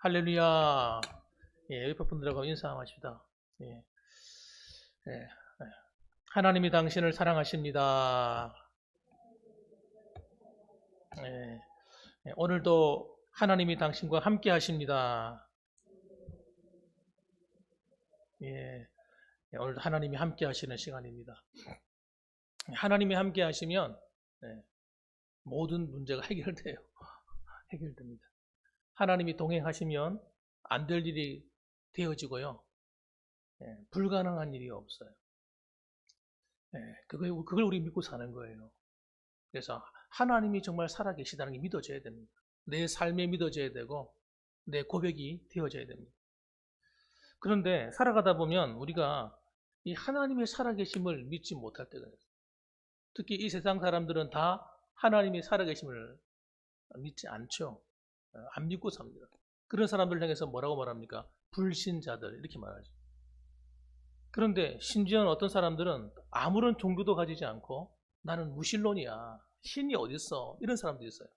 할렐루야. 예, 옆에 분들하고 인사하십시다. 예, 예, 예. 하나님이 당신을 사랑하십니다. 예, 예, 오늘도 하나님이 당신과 함께 하십니다. 예, 예, 오늘도 하나님이 함께 하시는 시간입니다. 하나님이 함께 하시면 예, 모든 문제가 해결돼요. 해결됩니다. 하나님이 동행하시면 안 될 일이 되어지고요. 예, 불가능한 일이 없어요. 예, 그걸 우리 믿고 사는 거예요. 그래서 하나님이 정말 살아계시다는 게 믿어져야 됩니다. 내 삶에 믿어져야 되고 내 고백이 되어져야 됩니다. 그런데 살아가다 보면 우리가 이 하나님의 살아계심을 믿지 못할 때가 있어요. 특히 이 세상 사람들은 다 하나님의 살아계심을 믿지 않죠. 안 믿고 삽니다. 그런 사람들 향해서 뭐라고 말합니까? 불신자들 이렇게 말하죠. 그런데 심지어는 어떤 사람들은 아무런 종교도 가지지 않고 나는 무신론이야. 신이 어딨어? 이런 사람도 있어요.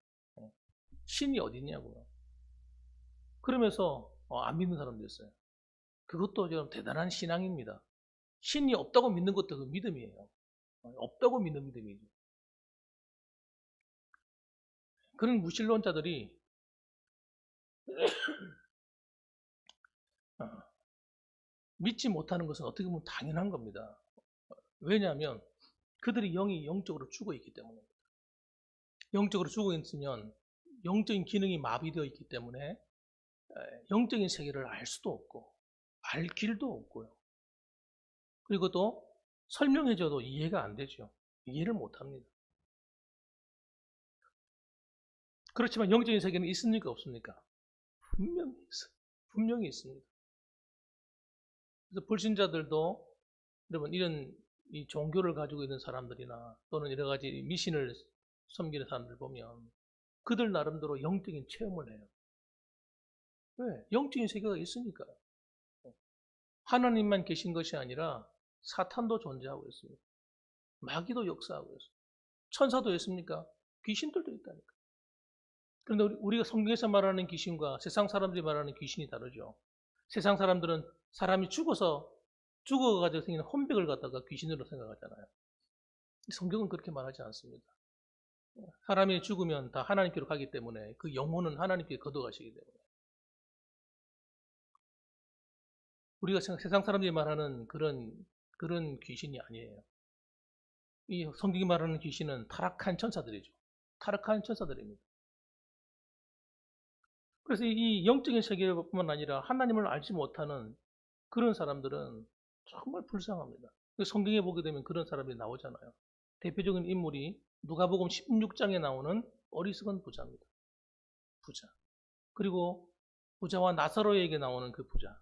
신이 어딨냐고요. 그러면서 안 믿는 사람도 있어요. 그것도 좀 대단한 신앙입니다. 신이 없다고 믿는 것도 그 믿음이에요. 없다고 믿는 믿음이죠. 그런 무신론자들이 믿지 못하는 것은 어떻게 보면 당연한 겁니다. 왜냐하면 그들이 영이 영적으로 죽어 있기 때문입니다. 영적으로 죽어 있으면 영적인 기능이 마비되어 있기 때문에 영적인 세계를 알 수도 없고 알 길도 없고요. 그리고 또 설명해줘도 이해가 안 되죠. 이해를 못합니다. 그렇지만 영적인 세계는 있습니까 없습니까? 분명히 있어요. 분명히 있습니다. 그래서 불신자들도 여러분 이런 이 종교를 가지고 있는 사람들이나 또는 여러 가지 미신을 섬기는 사람들 보면 그들 나름대로 영적인 체험을 해요. 왜? 영적인 세계가 있으니까. 하나님만 계신 것이 아니라 사탄도 존재하고 있습니다. 마귀도 역사하고 있습니다. 천사도 있습니까? 귀신들도 있다니까. 그런데 우리가 성경에서 말하는 귀신과 세상 사람들이 말하는 귀신이 다르죠. 세상 사람들은 사람이 죽어가지고 생기는 혼백을 갖다가 귀신으로 생각하잖아요. 성경은 그렇게 말하지 않습니다. 사람이 죽으면 다 하나님께로 가기 때문에 그 영혼은 하나님께 거둬가시기 때문에 우리가 세상 사람들이 말하는 그런 귀신이 아니에요. 이 성경이 말하는 귀신은 타락한 천사들이죠. 타락한 천사들입니다. 그래서 이 영적인 세계뿐만 아니라 하나님을 알지 못하는 그런 사람들은 정말 불쌍합니다. 성경에 보게 되면 그런 사람이 나오잖아요. 대표적인 인물이 누가복음 16장에 나오는 어리석은 부자입니다. 부자. 그리고 부자와 나사로에게 나오는 그 부자.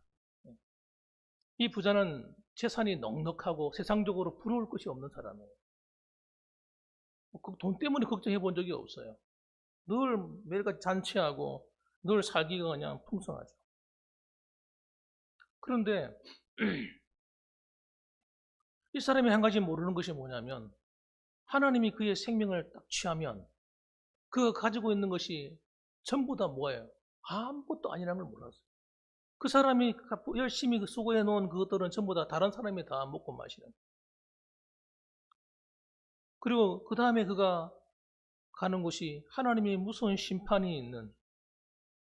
이 부자는 재산이 넉넉하고 세상적으로 부러울 것이 없는 사람이에요. 돈 때문에 걱정해 본 적이 없어요. 늘 매일같이 잔치하고 늘 살기가 그냥 풍성하죠. 그런데 이 사람이 한 가지 모르는 것이 뭐냐면 하나님이 그의 생명을 딱 취하면 그가 가지고 있는 것이 전부 다 뭐예요? 아무것도 아니라는 걸 몰랐어요. 그 사람이 열심히 수고해 놓은 그것들은 전부 다 다른 사람이 다 먹고 마시는. 그리고 그 다음에 그가 가는 곳이 하나님의 무서운 심판이 있는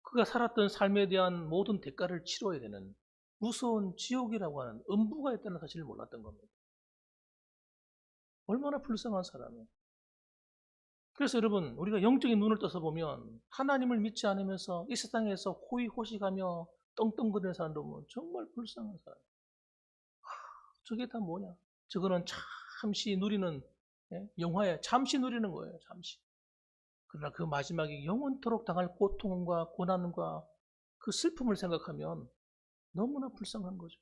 그가 살았던 삶에 대한 모든 대가를 치러야 되는 무서운 지옥이라고 하는 음부가 있다는 사실을 몰랐던 겁니다. 얼마나 불쌍한 사람이에요. 그래서 여러분 우리가 영적인 눈을 떠서 보면 하나님을 믿지 않으면서 이 세상에서 호의호식하며 떵떵거리는 사람들 보면 정말 불쌍한 사람. 저게 다 뭐냐? 저거는 잠시 누리는 영화에 잠시 누리는 거예요. 잠시. 그러나 그 마지막에 영원토록 당할 고통과 고난과 그 슬픔을 생각하면 너무나 불쌍한 거죠.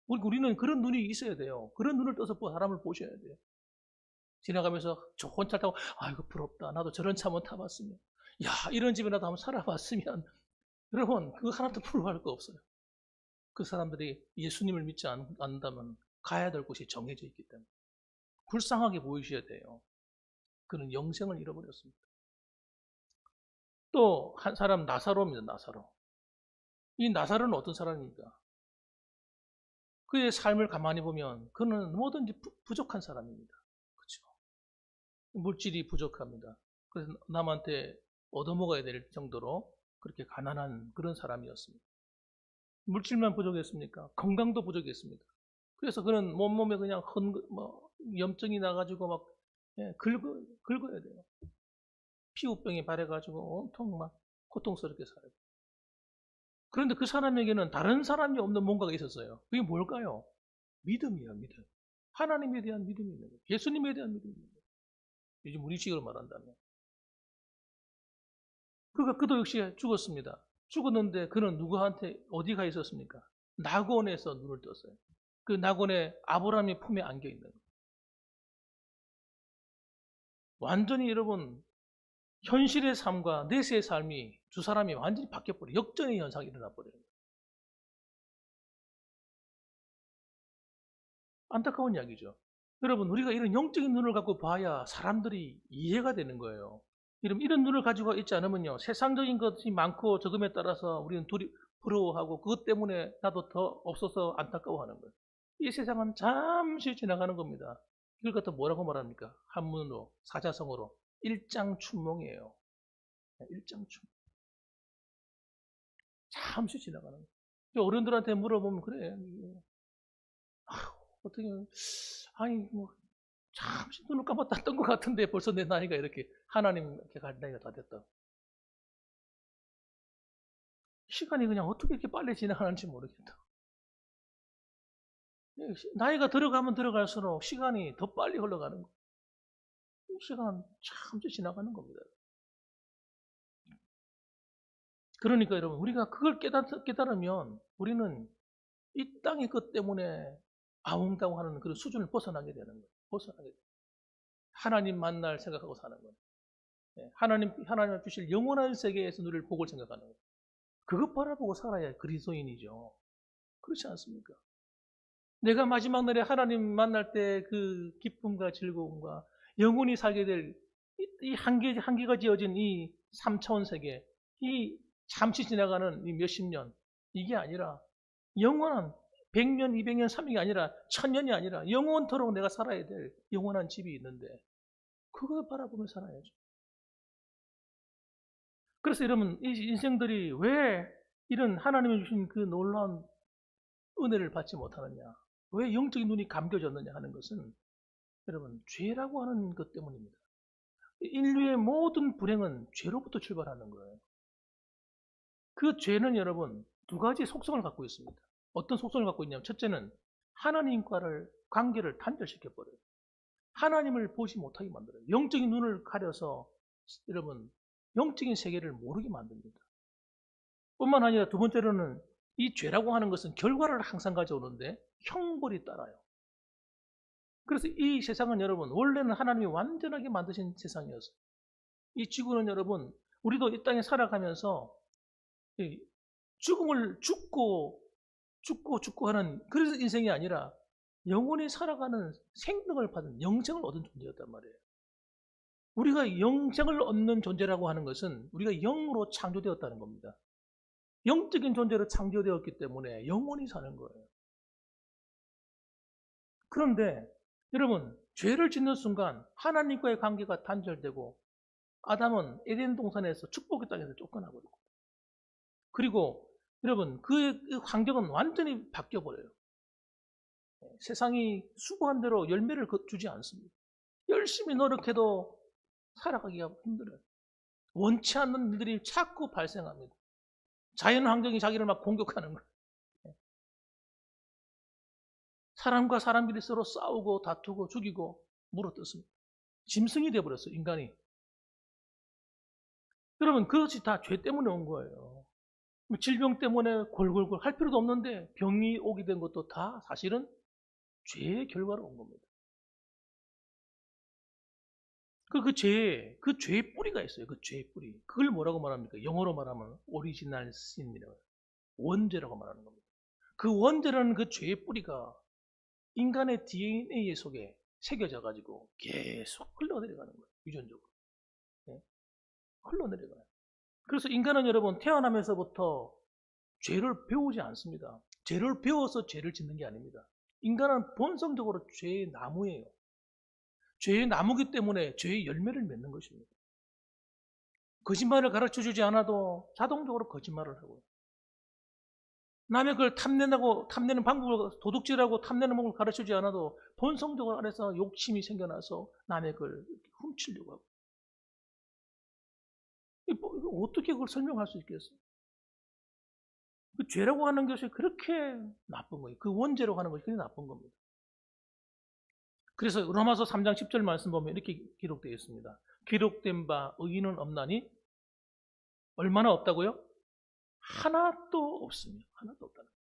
우리는 그런 눈이 있어야 돼요. 그런 눈을 떠서 사람을 보셔야 돼요. 지나가면서 좋은 차 타고 아이고 부럽다. 나도 저런 차 한번 타봤으면. 야 이런 집에 나도 한번 살아봤으면. 여러분 그거 하나도 부러워할 거 없어요. 그 사람들이 예수님을 믿지 않는다면 가야 될 곳이 정해져 있기 때문에 불쌍하게 보이셔야 돼요. 그는 영생을 잃어버렸습니다. 또 한 사람 나사로입니다. 나사로. 이 나사로는 어떤 사람입니까? 그의 삶을 가만히 보면 그는 뭐든지 부족한 사람입니다. 그렇죠? 물질이 부족합니다. 그래서 남한테 얻어먹어야 될 정도로 그렇게 가난한 그런 사람이었습니다. 물질만 부족했습니까? 건강도 부족했습니다. 그래서 그는 몸에 그냥 염증이 나가지고 막 긁어야 돼요. 피부병이 발해가지고 온통 막 고통스럽게 살아요. 그런데 그 사람에게는 다른 사람이 없는 뭔가가 있었어요. 그게 뭘까요? 믿음이에요, 믿음. 하나님에 대한 믿음이 있는 거예요. 예수님에 대한 믿음이 있는 거예요. 요즘 우리식으로 말한다면. 그도 역시 죽었습니다. 죽었는데 그는 누구한테 어디 가 있었습니까? 낙원에서 눈을 떴어요. 그 낙원에 아브라함의 품에 안겨 있는 거예요. 완전히 여러분 현실의 삶과 내세의 삶이 두 사람이 완전히 바뀌어버려요. 역전의 현상이 일어나 버려요. 안타까운 이야기죠. 여러분 우리가 이런 영적인 눈을 갖고 봐야 사람들이 이해가 되는 거예요. 이런 눈을 가지고 있지 않으면요 세상적인 것이 많고 적음에 따라서 우리는 부러워하고 그것 때문에 나도 더 없어서 안타까워하는 거예요. 이 세상은 잠시 지나가는 겁니다. 이걸 갖다 뭐라고 말합니까? 한문으로 사자성어로 일장춘몽이에요. 일장춘. 잠시 지나가는 거예요. 어른들한테 물어보면 그래. 어떻게 아니 뭐 잠시 눈을 감았다 뜬 것 같은데 벌써 내 나이가 이렇게 하나님 이렇게 갈 나이가 다 됐다. 시간이 그냥 어떻게 이렇게 빨리 지나가는지 모르겠다. 나이가 들어가면 들어갈수록 시간이 더 빨리 흘러가는 거예요. 시간은 잠시 지나가는 겁니다. 그러니까 여러분 우리가 그걸 깨달으면 우리는 이 땅의 것 때문에 아웅다웅하는 그런 수준을 벗어나게 되는 거예요. 벗어나게 돼요. 하나님 만날 생각하고 사는 거예요. 하나님 주실 영원한 세계에서 누릴 복을 생각하는 거예요. 그것 바라보고 살아야 그리스도인이죠. 그렇지 않습니까? 내가 마지막 날에 하나님 만날 때 그 기쁨과 즐거움과 영원히 살게 될 이 한계가 지어진 이 3차원 세계, 이 잠시 지나가는 이 몇십 년, 이게 아니라 영원한 100년, 200년, 300년이 아니라 1000년이 아니라 영원토록 내가 살아야 될 영원한 집이 있는데 그걸 바라보며 살아야죠. 그래서 여러분 이 인생들이 왜 이런 하나님이 주신 그 놀라운 은혜를 받지 못하느냐, 왜 영적인 눈이 감겨졌느냐 하는 것은 여러분 죄라고 하는 것 때문입니다. 인류의 모든 불행은 죄로부터 출발하는 거예요. 그 죄는 여러분 두 가지 속성을 갖고 있습니다. 어떤 속성을 갖고 있냐면 첫째는 하나님과를 관계를 단절시켜버려요. 하나님을 보지 못하게 만들어요. 영적인 눈을 가려서 여러분 영적인 세계를 모르게 만듭니다. 뿐만 아니라 두 번째로는 이 죄라고 하는 것은 결과를 항상 가져오는데 형벌이 따라요. 그래서 이 세상은 여러분 원래는 하나님이 완전하게 만드신 세상이었어요. 이 지구는 여러분 우리도 이 땅에 살아가면서 죽음을 죽고 하는 그런 인생이 아니라 영원히 살아가는 생명을 받은 영생을 얻은 존재였단 말이에요. 우리가 영생을 얻는 존재라고 하는 것은 우리가 영으로 창조되었다는 겁니다. 영적인 존재로 창조되었기 때문에 영원히 사는 거예요. 그런데 여러분 죄를 짓는 순간 하나님과의 관계가 단절되고 아담은 에덴 동산에서 축복의 땅에서 쫓겨나버리고 그리고 여러분 그 환경은 완전히 바뀌어버려요. 세상이 수고한 대로 열매를 주지 않습니다. 열심히 노력해도 살아가기가 힘들어요. 원치 않는 일들이 자꾸 발생합니다. 자연 환경이 자기를 막 공격하는 거예요. 사람과 사람끼리 서로 싸우고 다투고 죽이고 물어뜯습니다. 짐승이 되어버렸어요, 인간이. 여러분 그것이 다 죄 때문에 온 거예요. 질병 때문에 골골골 할 필요도 없는데 병이 오게 된 것도 다 사실은 죄의 결과로 온 겁니다. 그 죄의 뿌리가 있어요. 그 죄의 뿌리. 그걸 뭐라고 말합니까? 영어로 말하면 오리지널 신이라고 원죄라고 말하는 겁니다. 그 원죄라는 그 죄의 뿌리가 인간의 DNA 속에 새겨져 가지고 계속 흘러내려가는 거예요. 유전적으로. 네? 흘러내려가요. 그래서 인간은 여러분 태어나면서부터 죄를 배우지 않습니다. 죄를 배워서 죄를 짓는 게 아닙니다. 인간은 본성적으로 죄의 나무예요. 죄의 나무기 때문에 죄의 열매를 맺는 것입니다. 거짓말을 가르쳐주지 않아도 자동적으로 거짓말을 하고요. 남의 그걸 탐내는 방법을, 도둑질하고 탐내는 방법을 가르쳐주지 않아도 본성적으로 안에서 욕심이 생겨나서 남의 걸 훔치려고 하고. 어떻게 그걸 설명할 수 있겠어요? 그 죄라고 하는 것이 그렇게 나쁜 거예요. 그 원죄로 하는 것이 그렇게 나쁜 겁니다. 그래서 로마서 3장 10절 말씀 보면 이렇게 기록되어 있습니다. 기록된 바 의인은 없나니 얼마나 없다고요? 하나도 없습니다. 하나도 없다는 거예요.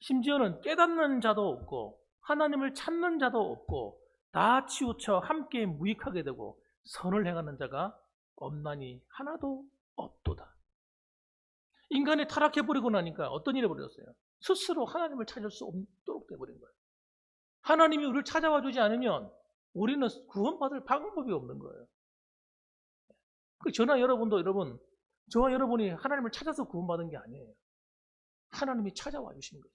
심지어는 깨닫는 자도 없고 하나님을 찾는 자도 없고 다 치우쳐 함께 무익하게 되고 선을 행하는 자가 없나니 하나도 없도다. 인간이 타락해버리고 나니까 어떤 일이 벌어졌어요? 스스로 하나님을 찾을 수 없도록 돼버린 거예요. 하나님이 우리를 찾아와 주지 않으면 우리는 구원받을 방법이 없는 거예요. 저와 여러분이 하나님을 찾아서 구원받은 게 아니에요. 하나님이 찾아와 주신 거예요.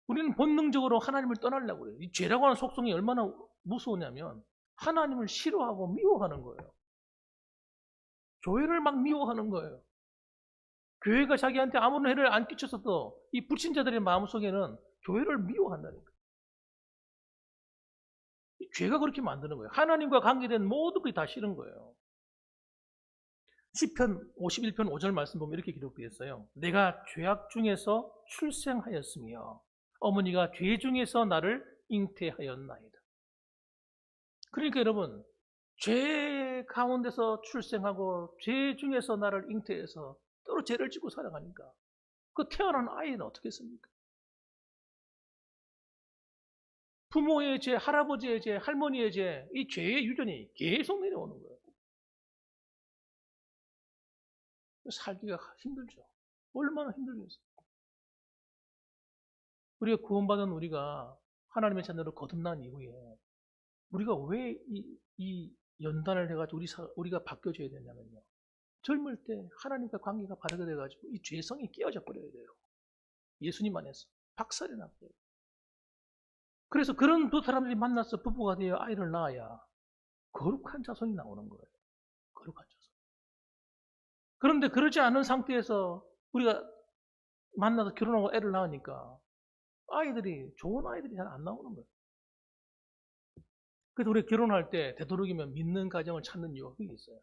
우리는 본능적으로 하나님을 떠나려고 그래요. 이 죄라고 하는 속성이 얼마나 무서우냐면 하나님을 싫어하고 미워하는 거예요. 교회를 막 미워하는 거예요. 교회가 자기한테 아무런 해를 안 끼쳤어도 이 불신자들의 마음속에는 교회를 미워한다니까. 이 죄가 그렇게 만드는 거예요. 하나님과 관계된 모든 것이 다 싫은 거예요. 시편 51편 5절 말씀 보면 이렇게 기록되어 있어요. 내가 죄악 중에서 출생하였으며 어머니가 죄 중에서 나를 잉태하였나이다. 그러니까 여러분, 죄 가운데서 출생하고 죄 중에서 나를 잉태해서 또로 죄를 짓고 살아가니까 그 태어난 아이는 어떻게 했습니까? 부모의 죄, 할아버지의 죄, 할머니의 죄, 이 죄의 유전이 계속 내려오는 거예요. 살기가 힘들죠. 얼마나 힘들겠어요. 우리가 구원받은 우리가 하나님의 자녀로 거듭난 이후에 우리가 왜 이 연단을 해가지고 우리가 바뀌어져야 되냐면요. 젊을 때 하나님과 관계가 바르게 돼가지고 이 죄성이 깨어져 버려야 돼요. 예수님 안에서 박살이 나버려요. 그래서 그런 두 사람들이 만나서 부부가 되어 아이를 낳아야 거룩한 자손이 나오는 거예요. 거룩한 자손. 그런데 그러지 않은 상태에서 우리가 만나서 결혼하고 애를 낳으니까 좋은 아이들이 잘 안 나오는 거예요. 그래서 우리 결혼할 때 되도록이면 믿는 가정을 찾는 이유가 그게 있어요.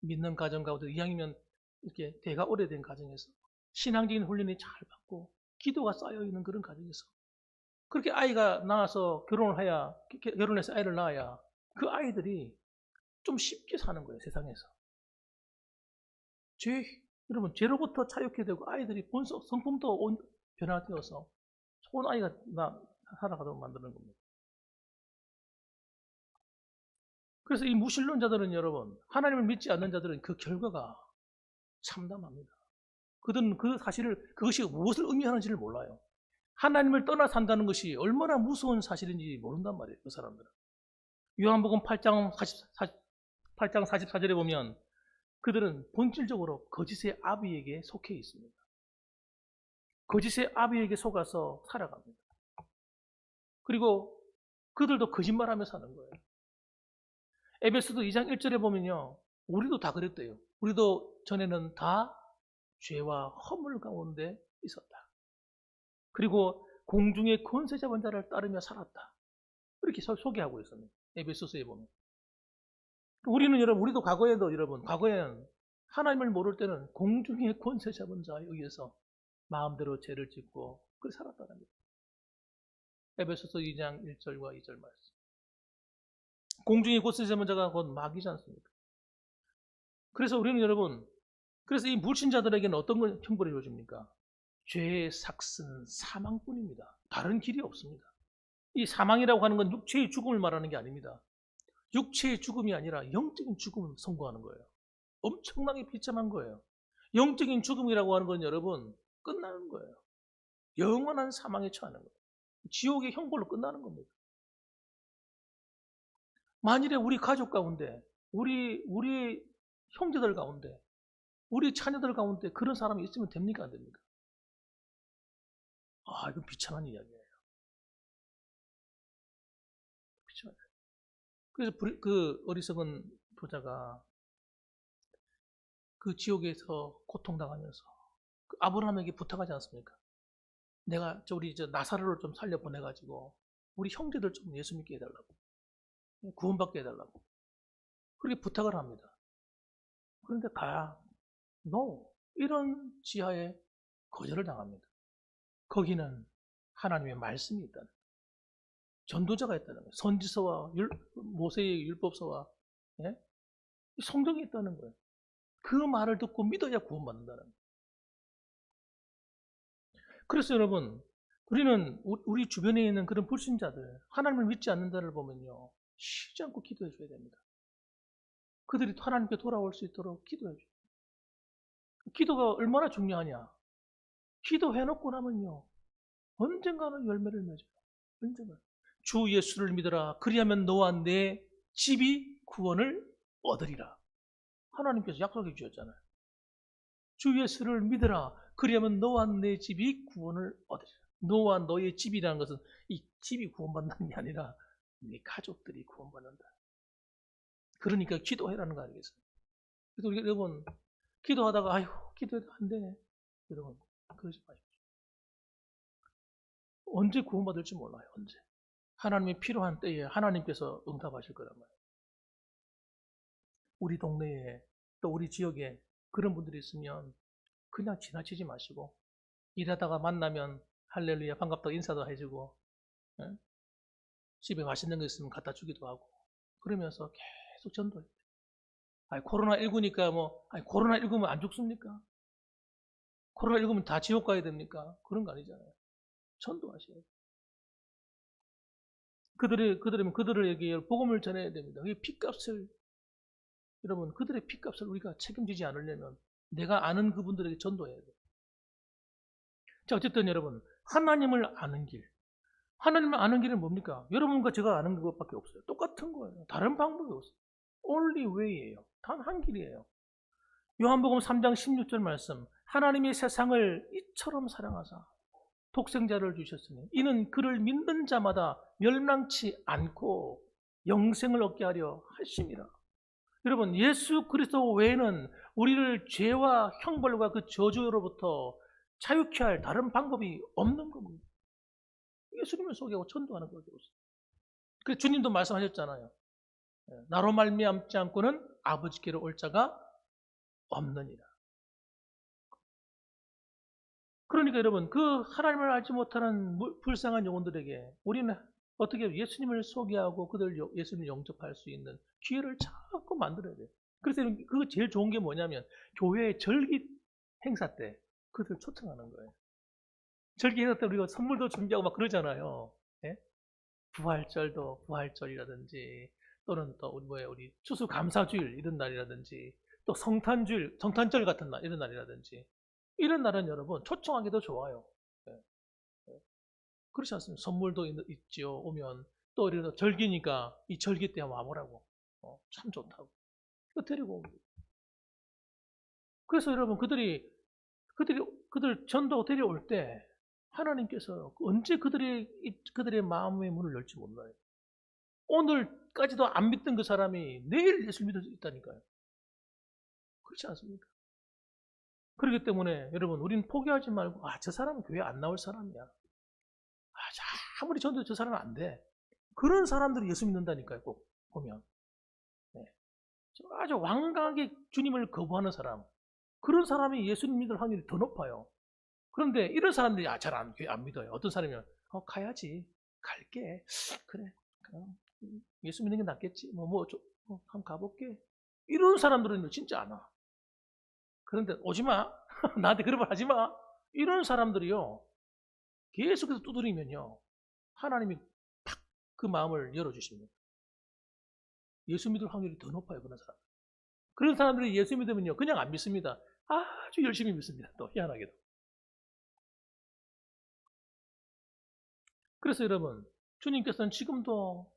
믿는 가정 가운데 이왕이면 이렇게 대가 오래된 가정에서 신앙적인 훈련이 잘 받고 기도가 쌓여있는 그런 가정에서 그렇게 아이가 나와서 결혼해서 아이를 낳아야 그 아이들이 좀 쉽게 사는 거예요, 세상에서. 여러분, 죄로부터 자유케 되고 아이들이 성품도 변화되어서 좋은 아이가 살아가도록 만드는 겁니다. 그래서 이 무신론자들은 여러분, 하나님을 믿지 않는 자들은 그 결과가 참담합니다. 그들은 그 사실을, 그것이 무엇을 의미하는지를 몰라요. 하나님을 떠나 산다는 것이 얼마나 무서운 사실인지 모른단 말이에요, 그 사람들은. 요한복음 8장 44절에 보면 그들은 본질적으로 거짓의 아비에게 속해 있습니다. 거짓의 아비에게 속아서 살아갑니다. 그리고 그들도 거짓말하며 사는 거예요. 에베소서 2장 1절에 보면요. 우리도 다 그랬대요. 우리도 전에는 다 죄와 허물 가운데 있었다. 그리고 공중의 권세 잡은 자를 따르며 살았다. 이렇게 소개하고 있습니다. 에베소서에 보면. 우리도 과거에는 하나님을 모를 때는 공중의 권세 잡은 자에 의해서 마음대로 죄를 짓고 그렇게 살았다는 거예요. 에베소서 2장 1절과 2절 말씀. 공중의 권세 잡은 자가 곧 마귀지 않습니까? 그래서 우리는 그래서 이 불신자들에게는 어떤 걸 형벌을 이루어집니까? 죄의 삭은 사망뿐입니다. 다른 길이 없습니다. 이 사망이라고 하는 건 육체의 죽음을 말하는 게 아닙니다. 육체의 죽음이 아니라 영적인 죽음을 선고하는 거예요. 엄청나게 비참한 거예요. 영적인 죽음이라고 하는 건 여러분 끝나는 거예요. 영원한 사망에 처하는 거예요. 지옥의 형벌로 끝나는 겁니다. 만일에 우리 가족 가운데 우리 형제들 가운데 우리 자녀들 가운데 그런 사람이 있으면 됩니까? 안 됩니까? 이건 비참한 이야기예요. 비참한. 그래서 그 어리석은 부자가 그 지옥에서 고통당하면서 그 아브라함에게 부탁하지 않습니까? 내가 우리 나사로를 좀 살려 보내가지고 우리 형제들 좀 예수 믿게 해달라고, 구원받게 해달라고 그렇게 부탁을 합니다. 그런데 no, 이런 지하에 거절을 당합니다. 거기는 하나님의 말씀이 있다는 거예요. 전도자가 있다는 거예요. 선지서와 모세의 율법서와 성경이 있다는 거예요. 그 말을 듣고 믿어야 구원받는다는 거예요. 그래서 여러분, 우리는 우리 주변에 있는 그런 불신자들, 하나님을 믿지 않는 자를 보면요, 쉬지 않고 기도해 줘야 됩니다. 그들이 하나님께 돌아올 수 있도록 기도해 줘요. 기도가 얼마나 중요하냐. 기도해놓고 나면요, 언젠가는 열매를 맺어요. 언젠가. 주 예수를 믿어라. 그리하면 너와 내 집이 구원을 얻으리라. 하나님께서 약속해 주셨잖아요. 주 예수를 믿어라. 그리하면 너와 내 집이 구원을 얻으리라. 너와 너의 집이라는 것은 이 집이 구원받는 게 아니라 네 가족들이 구원받는다. 그러니까 기도해라는 거 아니겠어요? 그래서 우리 여러분 기도하다가 아휴 기도해도 안 되네. 여러분 그러지 마십시오. 언제 구원받을지 몰라요. 언제. 하나님이 필요한 때에 하나님께서 응답하실 거란 말이에요. 우리 동네에 또 우리 지역에 그런 분들이 있으면 그냥 지나치지 마시고 일하다가 만나면 할렐루야 반갑다고 인사도 해주고 집에 맛있는 거 있으면 갖다 주기도 하고 그러면서 계속 전도해요. 코로나19니까 코로나19면 안 죽습니까? 코로나19면 다 지옥 가야 됩니까? 그런 거 아니잖아요. 전도하셔야 돼요. 그들에게 복음을 전해야 됩니다. 그게 핏값을 여러분 그들의 핏값을 우리가 책임지지 않으려면 내가 아는 그분들에게 전도해야 돼요. 자 어쨌든 여러분 하나님을 아는 길 하나님을 아는 길은 뭡니까? 여러분과 제가 아는 것밖에 없어요. 똑같은 거예요. 다른 방법이 없어요. only way예요. 단 한 길이에요. 요한복음 3장 16절 말씀 하나님이 세상을 이처럼 사랑하사 독생자를 주셨으니 이는 그를 믿는 자마다 멸망치 않고 영생을 얻게 하려 하심이라. 여러분 예수 그리스도 외에는 우리를 죄와 형벌과 그 저주로부터 자유케 할 다른 방법이 없는 겁니다. 예수님을 소개하고 전도하는 거죠. 그래서 주님도 말씀하셨잖아요. 나로 말미암지 않고는 아버지께로 올 자가 없느니라. 그러니까 여러분 그 하나님을 알지 못하는 불쌍한 영혼들에게 우리는 어떻게 예수님을 소개하고 그들 예수님을 영접할 수 있는 기회를 자꾸 만들어야 돼요. 그래서 그거 제일 좋은 게 뭐냐면 교회의 절기 행사 때 그들 초청하는 거예요. 절기 행사 때 우리가 선물도 준비하고 막 그러잖아요. 예? 부활절도 부활절이라든지 또는 또 우리 추수감사주일 이런 날이라든지 또 성탄절 같은 날 이런 날이라든지 이런 날은 여러분 초청하기도 좋아요. 예. 그렇지 않습니까? 선물도 있지요. 오면 또 이래서 절기니까 이 절기 때 와보라고. 참 좋다고. 데리고 옵니다. 그래서 여러분 그들 전도 데려올 때 하나님께서 언제 그들의 마음의 문을 열지 몰라요. 오늘까지도 안 믿던 그 사람이 내일 예수 믿을 수 있다니까요. 그렇지 않습니까? 그렇기 때문에 여러분 우리는 포기하지 말고 저 사람은 교회 안 나올 사람이야. 아무리 전도 저 사람은 안 돼. 그런 사람들이 예수 믿는다니까요. 꼭 보면. 네. 아주 완강하게 주님을 거부하는 사람. 그런 사람이 예수님 믿을 확률이 더 높아요. 그런데 이런 사람들이 잘 안 믿어요. 어떤 사람이면 가야지. 갈게. 그래. 예수 믿는 게 낫겠지. 한번 가볼게. 이런 사람들은 진짜 안 와. 그런데 오지 마. 나한테 그런 말 하지 마. 이런 사람들이요. 계속해서 두드리면요. 하나님이 탁 그 마음을 열어주십니다. 예수 믿을 확률이 더 높아요. 그런 사람. 그런 사람들이 예수 믿으면요. 그냥 안 믿습니다. 아주 열심히 믿습니다. 또 희한하게도. 그래서 여러분 주님께서는 지금도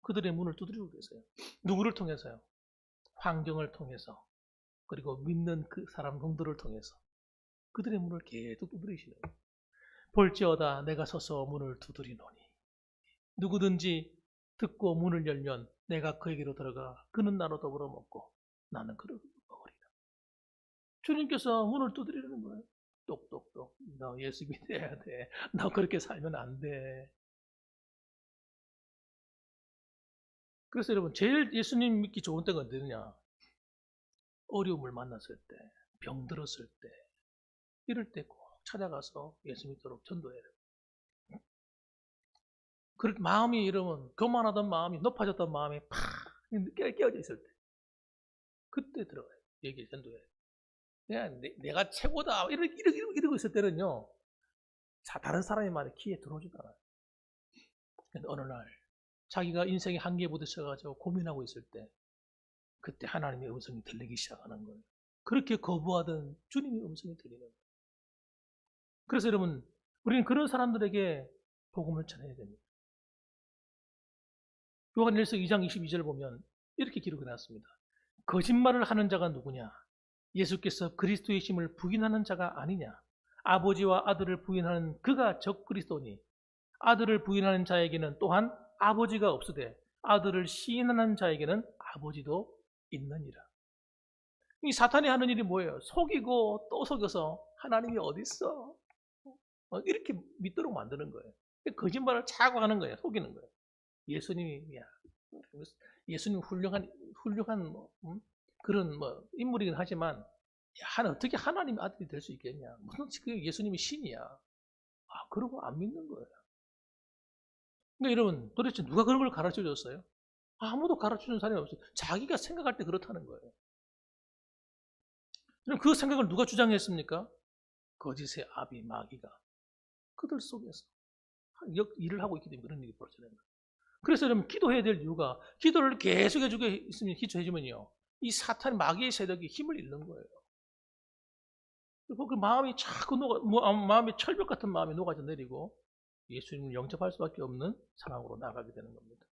그들의 문을 두드리고 계세요. 누구를 통해서요? 환경을 통해서 그리고 믿는 그 사람 놈들을 통해서 그들의 문을 계속 두드리시는 거예요. 볼지어다 내가 서서 문을 두드리노니 누구든지 듣고 문을 열면 내가 그에게로 들어가 그는 나로 더불어 먹고 나는 그를 먹으리라. 주님께서 문을 두드리는 거예요. 똑똑똑. 너 예수 믿어야 돼. 너 그렇게 살면 안 돼. 그래서 여러분 제일 예수님 믿기 좋은 때가 언제냐? 어려움을 만났을 때, 병들었을 때, 이럴 때 꼭 찾아가서 예수 믿도록 전도해야 돼요. 그 마음이 여러분 교만하던 마음이 높아졌던 마음이 팍 깨어져 있을 때 그때 들어가요. 얘기 전도해야 돼요. 그냥 내가 최고다 이러고 있을 때는요. 다른 사람의 말에 귀에 들어오지도 않아요. 근데 어느 날 자기가 인생의 한계에 부딪혀가지고 고민하고 있을 때 그때 하나님의 음성이 들리기 시작하는 거예요. 그렇게 거부하던 주님의 음성이 들리는 거예요. 그래서 여러분 우리는 그런 사람들에게 복음을 전해야 됩니다. 요한일서 2장 22절 보면 이렇게 기록해놨습니다. 거짓말을 하는 자가 누구냐? 예수께서 그리스도의 심을 부인하는 자가 아니냐? 아버지와 아들을 부인하는 그가 적그리스도니 아들을 부인하는 자에게는 또한 아버지가 없으되 아들을 시인하는 자에게는 아버지도 있느니라. 이 사탄이 하는 일이 뭐예요? 속이고 또 속여서 하나님이 어디 있어? 이렇게 믿도록 만드는 거예요. 거짓말을 자꾸 하는 거예요. 속이는 거예요. 예수님이 예수님 훌륭한 그런 인물이긴 하지만 어떻게 하나님 아들이 될 수 있겠냐? 무슨 예수님이 신이야? 그러고 안 믿는 거예요. 그러니까 여러분 도대체 누가 그런 걸 가르쳐 줬어요? 아무도 가르쳐 준 사람이 없어요. 자기가 생각할 때 그렇다는 거예요. 그럼 그 생각을 누가 주장했습니까? 거짓의 아비 마귀가 그들 속에서 일을 하고 있기 때문에 그런 일이 벌어지는 거예요. 그래서 여러분 기도해야 될 이유가 기도를 계속 해주게 있으면 기도해주면요 이 사탄 마귀의 세력이 힘을 잃는 거예요. 그 마음이 자꾸 마음이 철벽 같은 마음이 녹아져 내리고 예수님을 영접할 수밖에 없는 상황으로 나가게 되는 겁니다.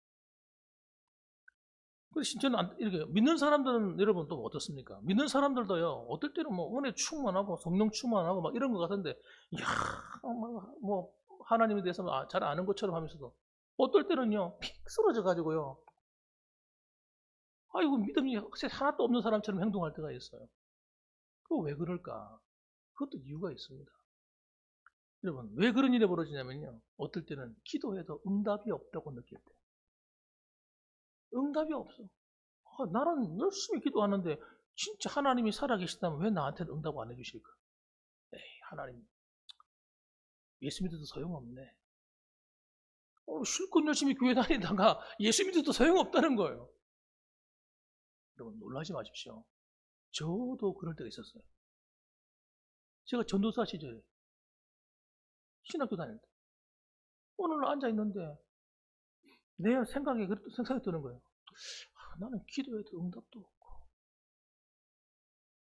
그래서 진짜는 이렇게 믿는 사람들은 여러분 또 어떻습니까? 믿는 사람들도요 어떨 때는 은혜 충만하고 성령 충만하고 막 이런 것 같은데 이야 하나님에 대해서 잘 아는 것처럼 하면서도 어떨 때는요 픽 쓰러져 가지고요 이거 믿음이 하나도 없는 사람처럼 행동할 때가 있어요. 그거 왜 그럴까? 그것도 이유가 있습니다. 여러분 왜 그런 일이 벌어지냐면요 어떨 때는 기도해도 응답이 없다고 느낄 때 응답이 없어. 나는 열심히 기도하는데 진짜 하나님이 살아계시다면 왜 나한테는 응답 안 해주실까? 에이 하나님 예수 믿어도 소용없네. 실컷 열심히 교회 다니다가 예수 믿어도 소용없다는 거예요. 여러분 놀라지 마십시오. 저도 그럴 때가 있었어요. 제가 전도사 시절에 신학교 다닐 때 오늘 앉아있는데 내 생각이 드는 거예요. 나는 기도해도 응답도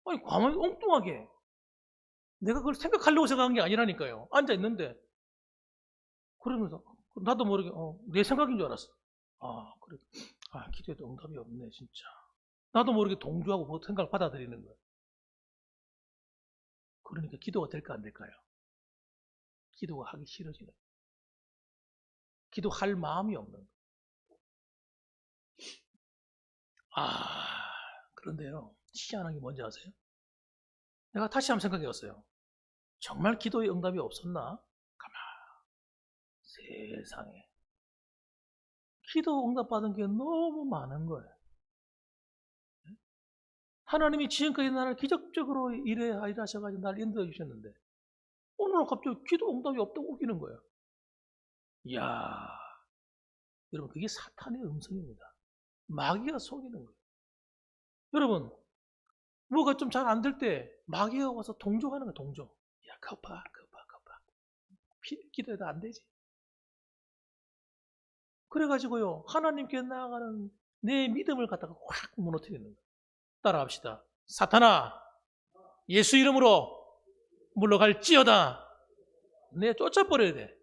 없고 가만히 엉뚱하게 내가 그걸 생각하려고 생각한 게 아니라니까요. 앉아있는데 그러면서 나도 모르게 내 생각인 줄 알았어. 그래. 기도해도 응답이 없네 진짜. 나도 모르게 동조하고 생각을 받아들이는 거예요. 그러니까 기도가 될까 안 될까요? 기도가 하기 싫어지는 거예요. 기도할 마음이 없는 거예요. 그런데요 희한한 게 뭔지 아세요? 내가 다시 한번 생각해봤어요. 정말 기도의 응답이 없었나? 세상에 기도 응답받은 게 너무 많은 거예요. 하나님이 지금까지 나를 기적적으로 일하셔가지고 나를 인도해 주셨는데 오늘은 갑자기 기도 응답이 없다고 우기는 거예요. 이야 여러분 그게 사탄의 음성입니다. 마귀가 속이는 거예요. 여러분 뭐가 좀 잘 안 될 때 마귀가 와서 동조하는 거예요. 동조. 야 거봐 기도해도 안 되지. 그래가지고요 하나님께 나아가는 내 믿음을 갖다가 확 무너뜨리는 거예요. 따라합시다. 사탄아 예수 이름으로 물러갈지어다. 내 쫓아버려야 돼.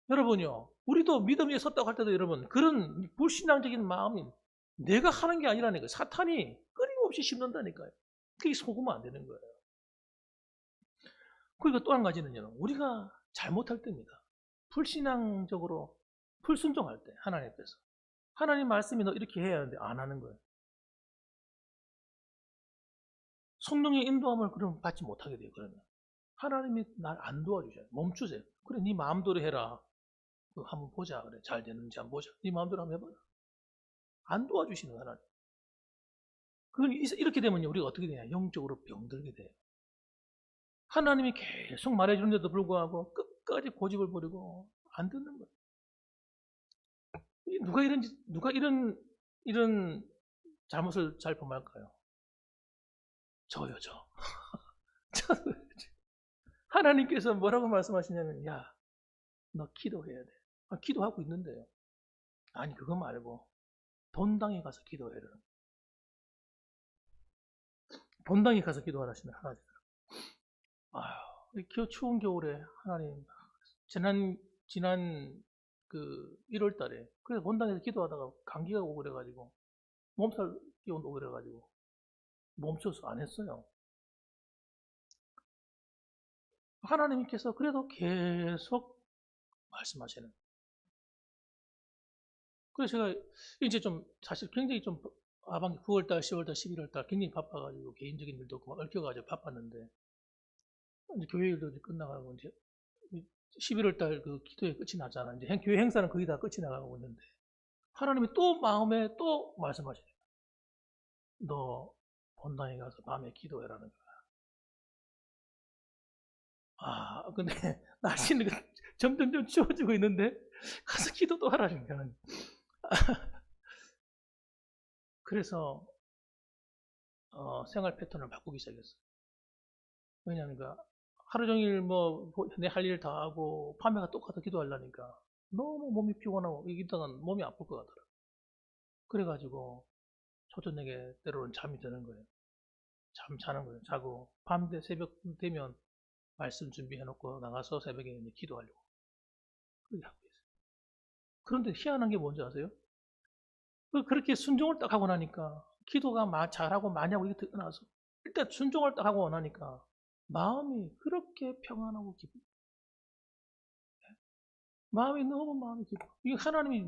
여러분요 우리도 믿음에 섰다고 할 때도 여러분 그런 불신앙적인 마음이 내가 하는 게 아니라니까요. 사탄이 조금씩 심는다니까요. 그게 속으면 안 되는 거예요. 그리고 또 한 가지는요. 우리가 잘못할 때입니다. 불신앙적으로 불순종할 때 하나님께서. 하나님 말씀이 너 이렇게 해야 하는데 안 하는 거예요. 성령의 인도함을 그럼 받지 못하게 돼요. 그러면 하나님이 날 안 도와주셔요. 멈추세요. 그래 네 마음대로 해라. 한번 보자. 그래 잘 되는지 한번 보자. 네 마음대로 한번 해봐라. 안 도와주시는 하나님. 그걸 이렇게 되면 우리가 어떻게 되냐? 영적으로 병들게 돼요. 하나님이 계속 말해주는데도 불구하고 끝까지 고집을 부리고 안 듣는 거예요. 누가 이런 잘못을 잘 범할까요? 저요, 저. 하나님께서 뭐라고 말씀하시냐면, 야, 너 기도해야 돼. 기도하고 있는데요. 아니, 그거 말고, 본당에 가서 기도해라. 본당에 가서 기도하라시면 하나님. 아휴, 추운 겨울에 하나님, 지난 그 1월 달에, 그래서 본당에서 기도하다가 감기가 오고 그래가지고, 몸살 기운 오고 그래가지고, 멈춰서 안 했어요. 하나님께서 그래도 계속 말씀하시는. 그래서 제가 이제 좀 사실 굉장히 좀 하반기 9월달, 10월달, 11월달 굉장히 바빠가지고 개인적인 일도 없고 얽혀가지고 바빴는데 이제 교회 일도 이제 끝나가고 이제 11월달 그 기도회 끝이 나잖아. 이제 교회 행사는 거의 다 끝이 나가고 있는데 하나님이 또 마음에 또 말씀하시네. 너 본당에 가서 밤에 기도해라는 거야. 근데 날씨는 점점 추워지고 있는데 가서 기도도 하라는 거야. 그래서 생활 패턴을 바꾸기 시작했어요. 왜냐하면 하루 종일 내 할 일 다 하고 밤에 똑같아 기도하려니까 너무 몸이 피곤하고 이기다가 몸이 아플 것 같더라고요. 그래가지고 초저녁에 때로는 잠이 드는 거예요. 잠 자는 거예요. 자고 새벽 되면 말씀 준비해놓고 나가서 새벽에 이제 기도하려고 그렇게 하고 있어요. 그런데 희한한 게 뭔지 아세요? 그렇게 순종을 딱 하고 나니까 기도가 잘하고 많이 하고 이게 떠나서 일단 순종을 딱 하고 나니까 마음이 그렇게 평안하고 기뻐. 마음이 기뻐. 이게 하나님이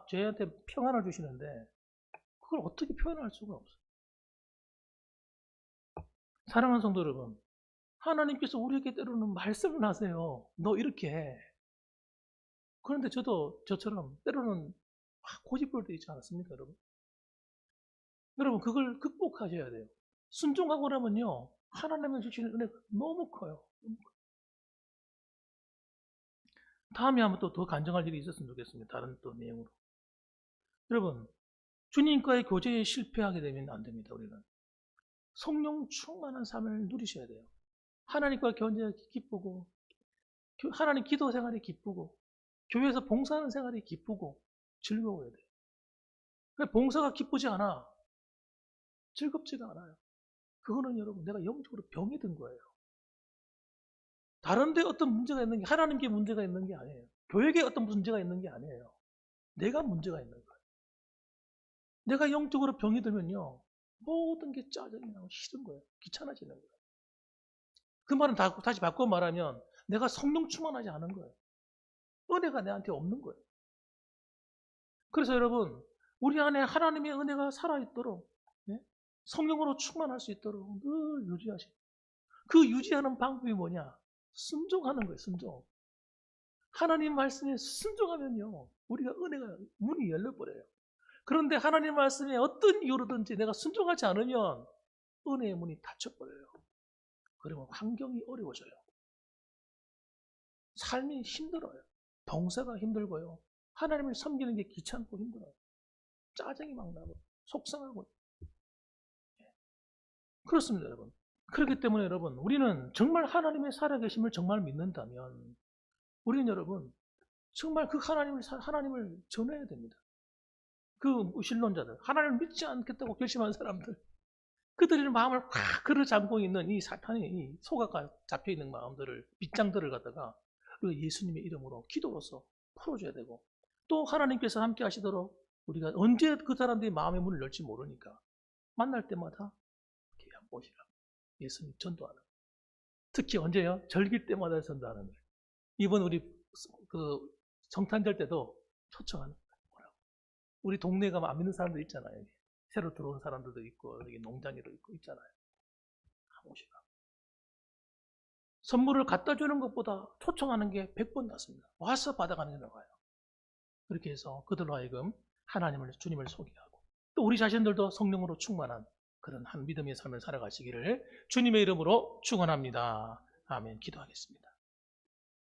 저희한테 평안을 주시는데 그걸 어떻게 표현할 수가 없어요. 사랑하는 성도 여러분, 하나님께서 우리에게 때로는 말씀을 하세요. 너 이렇게 해. 그런데 저처럼 때로는 고집부릴 때 있지 않습니까, 여러분? 여러분, 그걸 극복하셔야 돼요. 순종하고 나면요, 하나님이 주시는 은혜가 너무 커요. 다음에 한번 또 더 간증할 일이 있었으면 좋겠습니다. 다른 또 내용으로. 여러분, 주님과의 교제에 실패하게 되면 안 됩니다, 우리는. 성령 충만한 삶을 누리셔야 돼요. 하나님과 교제가 기쁘고, 하나님 기도 생활이 기쁘고, 교회에서 봉사하는 생활이 기쁘고, 즐거워야 돼요. 봉사가 기쁘지 않아. 즐겁지가 않아요. 그거는 여러분, 내가 영적으로 병이 든 거예요. 다른 데 어떤 문제가 있는 게, 하나님께 문제가 있는 게 아니에요. 교회에 어떤 문제가 있는 게 아니에요. 내가 문제가 있는 거예요. 내가 영적으로 병이 들면요, 모든 게 짜증이 나고 싫은 거예요. 귀찮아지는 거예요. 그 말은 다시 바꿔 말하면 내가 성령 충만하지 않은 거예요. 은혜가 내한테 없는 거예요. 그래서 여러분, 우리 안에 하나님의 은혜가 살아있도록, 성령으로 충만할 수 있도록 늘 유지하시고, 그 유지하는 방법이 뭐냐? 순종하는 거예요, 순종. 하나님 말씀에 순종하면요, 우리가 은혜가 문이 열려버려요. 그런데 하나님 말씀에 어떤 이유로든지 내가 순종하지 않으면 은혜의 문이 닫혀버려요. 그러면 환경이 어려워져요. 삶이 힘들어요. 봉사가 힘들고요. 하나님을 섬기는 게 귀찮고 힘들어요. 짜증이 막 나고 속상하고. 그렇습니다, 여러분. 그렇기 때문에 여러분, 우리는 정말 하나님의 살아계심을 정말 믿는다면 우리는 여러분 정말 그 하나님을 전해야 됩니다. 그 신론자들, 하나님을 믿지 않겠다고 결심한 사람들, 그들의 마음을 확 그려잡고 있는 이 사탄의 이 속아가 잡혀있는 마음들을, 빗장들을 갖다가 우리가 예수님의 이름으로 기도로서 풀어줘야 되고, 또 하나님께서 함께 하시도록 우리가 언제 그 사람들이 마음의 문을 열지 모르니까 만날 때마다 오시라. 예수님 전도하는. 특히 언제요? 절기 때마다 전도하는 거예요. 이번 우리 그 성탄절 때도 초청하는 거예요. 우리 동네 가면 안 믿는 사람들 있잖아요. 여기. 새로 들어온 사람들도 있고 여기 농장에도 있고 있잖아요. 오시라. 선물을 갖다 주는 것보다 초청하는 게 100번 낫습니다. 와서 받아가는 게 나아요. 그렇게 해서 그들로 하여금 하나님을, 주님을 소개하고 또 우리 자신들도 성령으로 충만한 그런 한 믿음의 삶을 살아가시기를 주님의 이름으로 축원합니다. 아멘. 기도하겠습니다.